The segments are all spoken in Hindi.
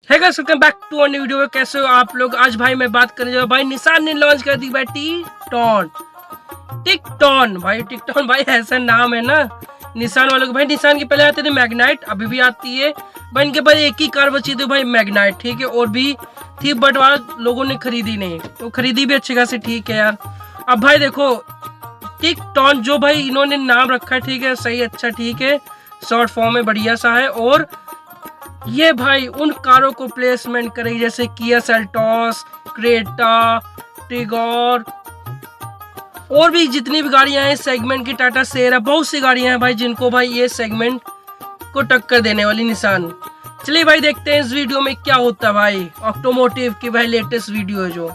है guys, welcome back to a new video. कैसे हो आप लोग? आज भाई मैं बात करने जा रहा हूं भाई, निसान ने लॉन्च कर दी भाई टिकटॉन भाई। टिकटॉन भाई ऐसा नाम है ना निसान वालों को। भाई निसान के पहले आते थे मैग्नाइट, अभी भी आती है भाई। इनके पास एक ही कार बची थी भाई, मैग्नाइट, ठीक है, और भी थी बट वाला लोगों ने खरीदी नहीं, तो खरीदी भी अच्छी खासी, ठीक है यार। अब भाई देखो टिकटॉन जो भाई इन्होंने नाम रखा है, ठीक है, सही, अच्छा, ठीक है, शॉर्ट फॉर्म में बढ़िया सा है। और ये भाई उन कारों को प्लेसमेंट करेगी जैसे किया सेल्टॉस, क्रेटा, टिगोर और भी जितनी भी गाड़ियां हैं सेगमेंट की, टाटा सेरा, बहुत सी गाड़ियां हैं भाई जिनको भाई ये सेगमेंट को टक्कर देने वाली निसान। चलिए भाई देखते हैं इस वीडियो में क्या होता है भाई। ऑटोमोटिव की भाई लेटेस्ट वीडियो है जो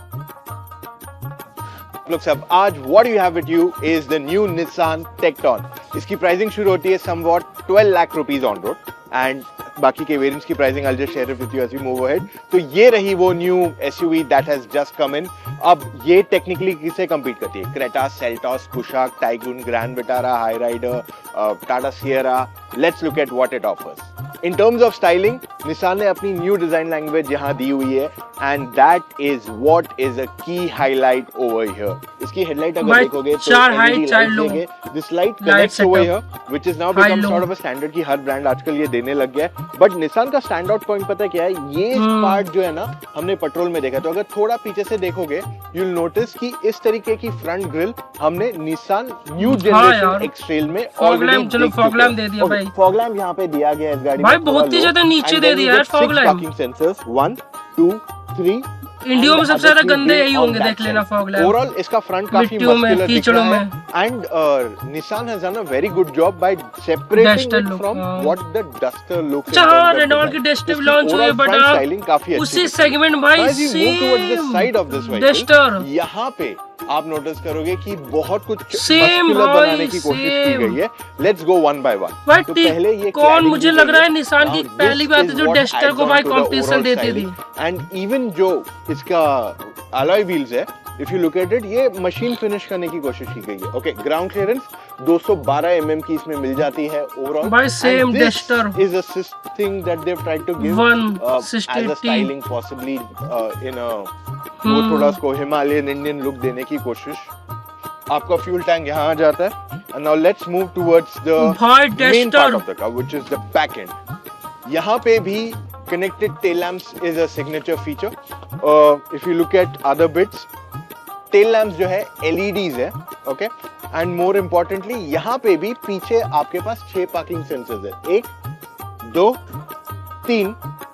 लोग सब आज what you have with you is the new Nissan Tekton। इसकी प्राइसिंग शुरू होती है somewhat 12 lakh rupees on road and बाकी के वेरिएंट्स की pricing I'll just share it with you as we move ahead। तो ये रही वो new SUV that has just come in। अब ये टेक्निकली किसे कम्पीट करती है? Creta, Seltos, Kushaq, Taigun, Grand Vitara, Hyryder, Tata Sierra. Let's look at what it offers. In terms of styling Nissan ने अपनी न्यू डिजाइन लैंग्वेज यहाँ दी हुई है and that is what is a key highlight over here. इसकी हेडलाइट अगर देखोगे तो चार हाई चार low, this light connects over here which is now become sort of a standard की हर ब्रांड आजकल ये देने लग गया है। बट निसान का स्टैंड आउट पॉइंट पता है क्या है? ये पार्ट जो है ना हमने पेट्रोल में देखा, तो अगर थोड़ा पीछे से देखोगे यू विल नोटिस कि इस तरीके की फ्रंट ग्रिल हमने निसान न्यू जनरेशन एक्सट्रेल में ऑलरेडी फॉग लैम्प दे दिया भाई। फॉग लैम्प यहाँ पे दिया गया है इस गाड़ी भाई, बहुत ही ज्यादा नीचे दे दिया यार फॉग लैम्प। सेंसर्स 1 2 3 इंडिया में सबसे ज्यादा गंदे यही होंगे, देख लेना फॉग लैम्प। ओवरऑल इसका फ्रंट काफी मस्कुलर दिख रहा है and Nissan has done a very good job by separating it from what the duster looks. अच्छा, रेनॉल्ट की डस्टर लॉन्च हुई है बट स्टाइलिंग काफी अच्छी उसी सेगमेंट भाई डस्टर यहाँ पे आप नोटिस करोगे कि बहुत कुछ मस्कुलर बनाने की कोशिश की गई है। Let's go one by one. तो पहले ये कौन मुझे लग रहा है निसान की पहली बात जो डस्टर को भाई कंपटीशन देती थी। एंड इवन जो इसका अलॉय व्हील्स है, if you look at it, ये मशीन फिनिश करने की कोशिश की गई है। ओके, ग्राउंड क्लियरेंस 212 mm की इसमें मिल जाती है ओवरऑल। भाई same Duster is a thing that they have tried to give as a styling possibly in a वो थोड़ा उसको हिमालयन इंडियन लुक देने की कोशिश। आपका फ्यूल टैंक यहाँ आ जाता है and now let's move towards the main part of the car which is the back and. यहाँ पे भी connected tail lamps is a signature feature। if you look at other bits, tail lamps जो है LEDs है, okay, and more importantly यहाँ पे भी पीछे आपके पास 6 पार्किंग सेंसर्स है, 1 2 3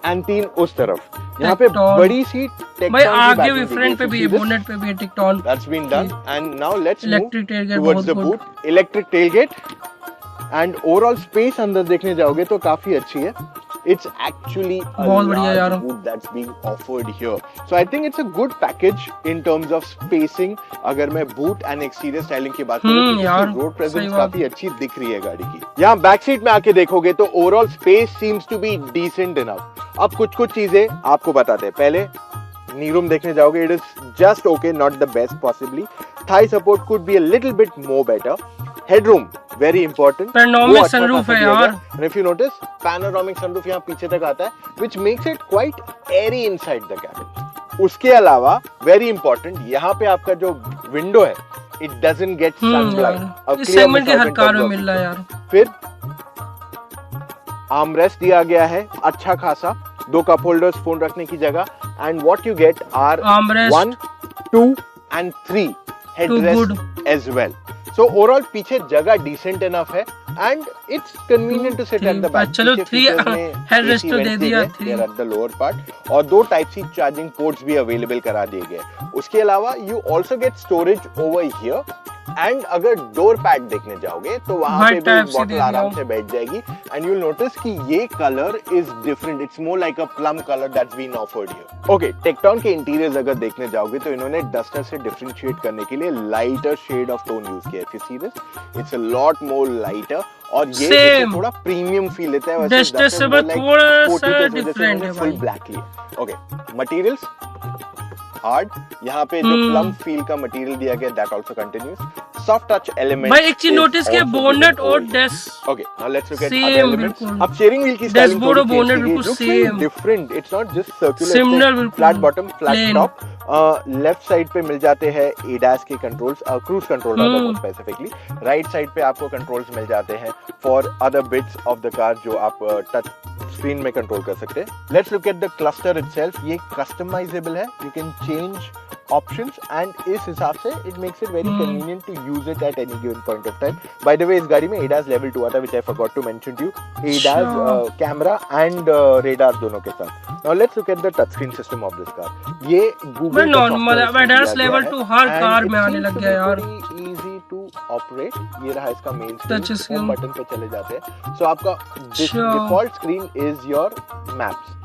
एंड 3 उस तरफ। यहाँ पे बड़ी सी भाई आगे भी फ्रंट पे भी है, बोनेट पे भी है टिकटॉन। That's been done and now let's electric tailgate towards the boot, electric tailgate and overall space अंदर देखने जाओगे तो काफी अच्छी है। It's actually a large boot that's being offered here. So I think it's a good package in terms of spacing। अगर मैं boot and exterior styling की बात करूँ तो रोड प्रेजेंस काफी अच्छी दिख रही है गाड़ी की। यहाँ बैक सीट में आके देखोगे तो overall space seems to be decent enough। अब कुछ चीजें आपको बताते हैं। पहले नी रूम देखने जाओगे, it is just okay, not the best possibly। Thigh support could be a little bit more better। Headroom very important। Panoramic sunroof है यार। And if you notice, panoramic sunroof यहाँ पीछे तक आता है, which makes it quite airy inside the cabin। उसके अलावा very important, यहाँ पे आपका जो विंडो है, it doesn't get sun blind। इस सेगमेंट के हर कार में मिल रहा है यार। फिर आर्मरेस्ट दिया गया है अच्छा खासा, 2 कप होल्डर्स फोन रखने की जगह, and what you get are 1 2 and 3 headrests as well। So overall पीछे जगह decent enough है and it's convenient to sit at the back। चलो 3 headrest तो दे दिया, 3 at the lower part और 2 Type C charging ports भी available करा दिए गए। उसके अलावा you also get storage over here and अगर डोर पैड देखने जाओगे तो वहां पे भी बॉटल आराम से बैठ जाएगी एंड यू विल नोटिस कि ये colour is different. It's more like a plum colour that's been offered here. Okay, Tekton के इंटीरियर्स अगर देखने जाओगे तो इन्होंने डस्टर से डिफरेंशिएट करने के लिए lighter shade of tone use किया है। If you see this, it's a lot more lighter और ये थोड़ा प्रीमियम फील देता है। वैसे डस्टर से थोड़ा सा डिफरेंट है, फुल ब्लैक ही है। ओके, मटेरियल्स हार्ड, यहाँ पे जो प्लम फील का मटेरियल दिया गया that also continuous. soft touch element. भाई एक चीज नोटिस किया, बोनेट और dash Okay, now let's look at Same, other elements. बिल्कुल। अब steering wheel की styling Dashboard और थोड़ी change bonnet की गई, बिल्कुल looks very same। different. It's not just circular. Similar it's बिल्कुल। flat bottom, flat Plain। top. Left side पे मिल जाते हैं ADAS के controls, cruise control rather specifically. Right side पे आपको कंट्रोल्स मिल जाते हैं for other bits of the car जो आप टच स्क्रीन में कंट्रोल कर सकते हैं। Let's look at the cluster itself. ये कस्टमाइजेबल है, you can change options and इस हिसाब से it makes it very convenient to use it at any given point of time. By the way इस गाड़ी में ADAS लेवल 2 आता है, which I forgot to mention to you. ADAS camera and radar दोनों के साथ। Now let's look at the touch screen system of this car. ये गूगल नॉर्मल ADAS लेवल 2 हर कार में आने लग गया यार। Easy to operate. ये रहा इसका main touch screen, home button पे चले जाते हैं। सो आपका default screen is your maps.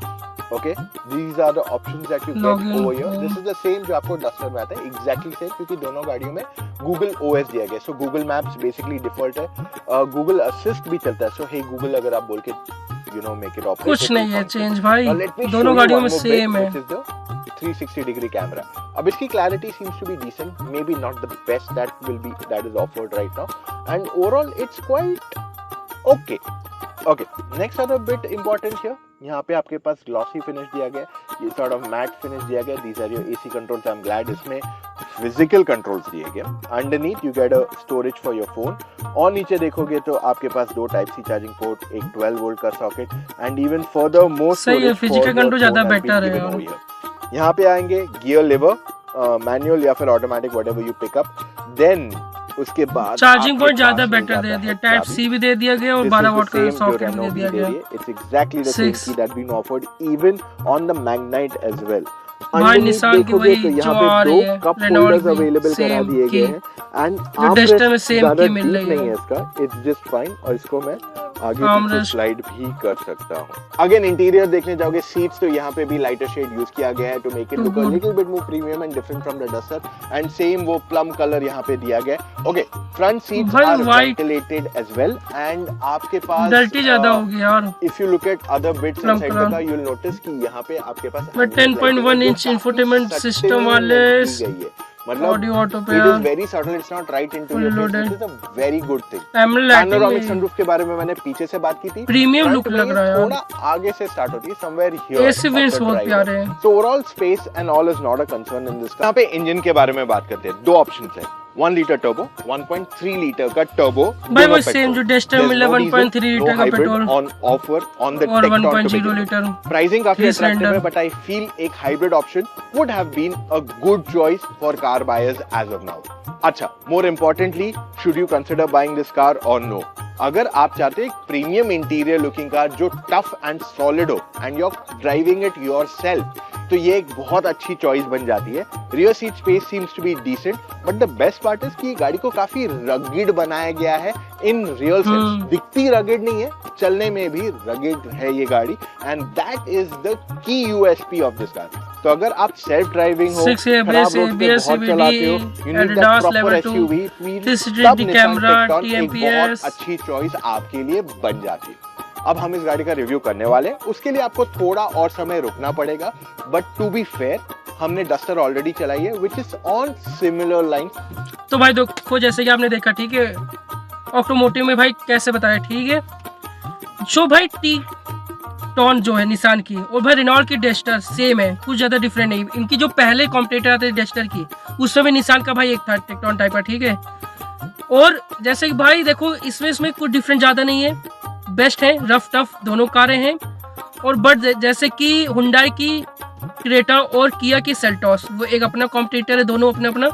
Okay, these are the options that you get over here. This is the same जो आपको डस्टर में आता है, exactly same, क्योंकि दोनों गाड़ियों में Google OS दिया गया है। So Google Maps basically default है। Google Assist भी चलता है। So hey Google अगर आप बोल के make it operate। कुछ नहीं है चेंज भाई, दोनों गाड़ियों में सेम है। 360 degree camera। अब इसकी clarity seems to be decent, maybe not the best that is offered right now, and overall it's quite okay। Okay, next other bit important here, यहाँ पे आपके पास glossy finish दिया गया है, ये sort of matte finish दिया गया है। These are your AC controls. I'm glad इसमें physical controls दिए गए। Underneath you get a storage for your phone। और नीचे देखोगे तो आपके पास 2 Type-C charging port, एक 12 volt का socket, and even further more सही है, storage for physical your control ज्यादा phone has been better है given यार। over here। यहाँ पे आएंगे gear lever, manual या फिर automatic whatever you pick up। Then उसके बाद चार्जिंग पॉइंट ज्यादा बेटर दे दिया, Type-C भी दे दिया गया और 12 वाट का सॉकेट भी दे दिया गया। It's exactly the same key that been offered even on the Magnite as well। भाई निसान की वही तो जो आ रही है, कप रेनॉल्ट होल्डर्स भी अवेलेबल करा दिए गए हैं एंड डस्टर में सेम की मिल रही नहीं है है इसका, इट्स जस्ट फाइन। और इसको मैं आगे स्लाइड भी कर सकता हूँ। अगेन इंटीरियर देखने जाओगे, सीट्स तो यहाँ पे भी लाइटर शेड यूज किया गया है to make it look a little bit more premium and different from the Duster. And same वो प्लम कलर यहाँ पे दिया गया है। Okay, front seats are ventilated as well and आपके पास डर्टी ज्यादा हो गया यार। If you look at other bits inside the car, you will notice कि यहाँ पे आपके पास 10.1 इंच इंफोटेनमेंट सिस्टम वाले मतलब ऑडियो ऑटो पे it is very subtle, it's not right into your face, it is a very good thing. Panoramic sunroof के बारे में मैंने पीछे से बात की थी, प्रीमियम लुक लग रहा है, थोड़ा आगे से स्टार्ट होती है समवेयर हियर। एसी विंड्स बहुत प्यारे हैं। So overall space and all is not a concern in this car. यहाँ पे इंजन के बारे में बात करते हैं, 2 ऑप्शंस है, 1 लीटर टर्बो, 1.3 लीटर का टर्बो। भाई वो सेम जो डस्टर मिला 1.3 लीटर का petrol on offer on the और 1.0 लीटर। प्राइसिंग काफी अट्रैक्टिव है, बट आई फील एक hybrid option would have been a good choice for car buyers as of now. अच्छा, more importantly, should you consider buying this car or no? अगर आप चाहते हैं एक प्रीमियम इंटीरियर लुकिंग कार जो टफ एंड सॉलिड हो and you are driving it yourself, तो ये एक बहुत अच्छी चॉइस बन जाती है। Rear seat space seems to be decent, but the best part is कि गाड़ी को काफी रगिड बनाया गया है इन रियल सेंस। दिखती रगिड नहीं है, चलने में भी रगिड है ये गाड़ी, and that is the key USP of this car. तो अगर आप सेल्फ ड्राइविंग हो, खराब रोड पे बहुत चलाते हो, you need that proper SUV, तब निसान टेक्टॉन एक बहुत अच्छी चॉइस आपके लिए बन जाती है। अब हम इस गाड़ी का रिव्यू करने वाले हैं, उसके लिए आपको थोड़ा और समय रुकना पड़ेगा, बट टू बी फेयर हमने डस्टर ऑलरेडी चलाई है which is on similar line. तो भाई देखो, जैसे कि आपने देखा, ठीक है, ऑटोमोटिव में भाई कैसे बताया, ठीक है, जो भाई टी-टॉन जो है निसान की और भाई रेनॉल्ट की डस्टर सेम है, कुछ ज्यादा डिफरेंट नहीं। इनकी जो पहले कॉम्पिटिटर आते थे डस्टर की, उसमें भी निसान का भाई एक था टेक्टॉन टाइप का, ठीक है। और जैसे कि भाई देखो, इसमें कुछ डिफरेंट ज्यादा नहीं है, बेस्ट है, रफ टफ दोनों कारें हैं। और बट जैसे कि हुंडई की क्रेटा और किया की सेल्टॉस, वो एक अपना कॉम्पिटिटर है, दोनों अपना अपना।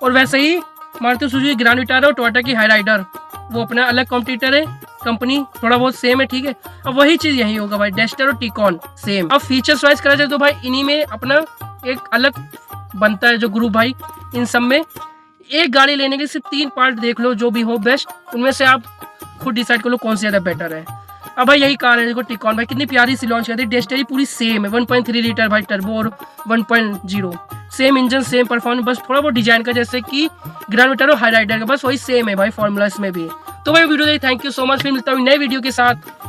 और वैसे ही मारुति सुजुकी ग्रैंड विटारा और टोयोटा की हाईराइडर, वो अपना अलग कॉम्पिटिटर है, कंपनी थोड़ा बहुत सेम है, ठीक है। अब वही चीज़ यही होगा भाई, डस्टर और टिकॉन सेम। अब फीचर्स वाइज करा जाए तो भाई इन्हीं में अपना एक अलग बनता है जो ग्रुप भाई। इन सब में एक गाड़ी लेने के सिर्फ 3 पार्ट देख लो, जो भी हो बेस्ट, उनमें से आप खुद डिसाइड कर लो कौन सी ज़्यादा बेटर है। अब भाई यही कार है, देखो टिकॉन भाई कितनी प्यारी सी लॉन्च करती है। डस्टर पूरी सेम है, 1.3 लीटर भाई टर्बो और 1.0, सेम इंजन सेम परफॉर्मेंस, बस थोड़ा बहुत डिजाइन का जैसे कि ग्रैंड विटारा और हाईराइडर का, बस वही सेम है भाई फॉर्मूला इसमें भी। तो भाई वीडियो देखिए, थैंक यू सो मच, फिर मिलता हूँ नए वीडियो के साथ।